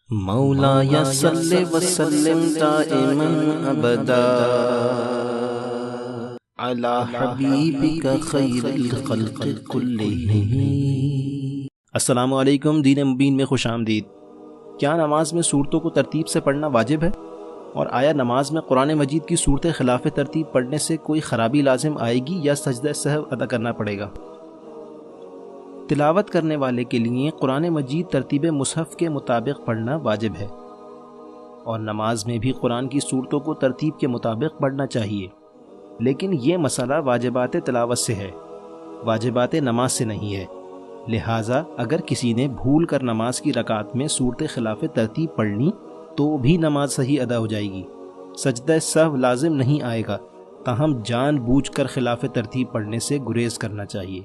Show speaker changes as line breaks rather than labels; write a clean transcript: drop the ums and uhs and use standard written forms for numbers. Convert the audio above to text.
مولایا صلی وسلم دائما ابدا علی حبیبک خیر الخلق کلہم۔ السلام علیکم، دین مبین میں خوش آمدید۔ کیا نماز میں صورتوں کو ترتیب سے پڑھنا واجب ہے؟ اور آیا نماز میں قرآن مجید کی صورتیں خلاف ترتیب پڑھنے سے کوئی خرابی لازم آئے گی یا سجدہ سہو ادا کرنا پڑے گا؟ تلاوت کرنے والے کے لیے قرآن مجید ترتیب مصحف کے مطابق پڑھنا واجب ہے، اور نماز میں بھی قرآن کی صورتوں کو ترتیب کے مطابق پڑھنا چاہیے، لیکن یہ مسئلہ واجبات تلاوت سے ہے، واجبات نماز سے نہیں ہے۔ لہٰذا اگر کسی نے بھول کر نماز کی رکعت میں صورت خلاف ترتیب پڑھ لی تو بھی نماز صحیح ادا ہو جائے گی، سجدہ سہو لازم نہیں آئے گا، تاہم جان بوجھ کر خلاف ترتیب پڑھنے سے گریز کرنا چاہیے۔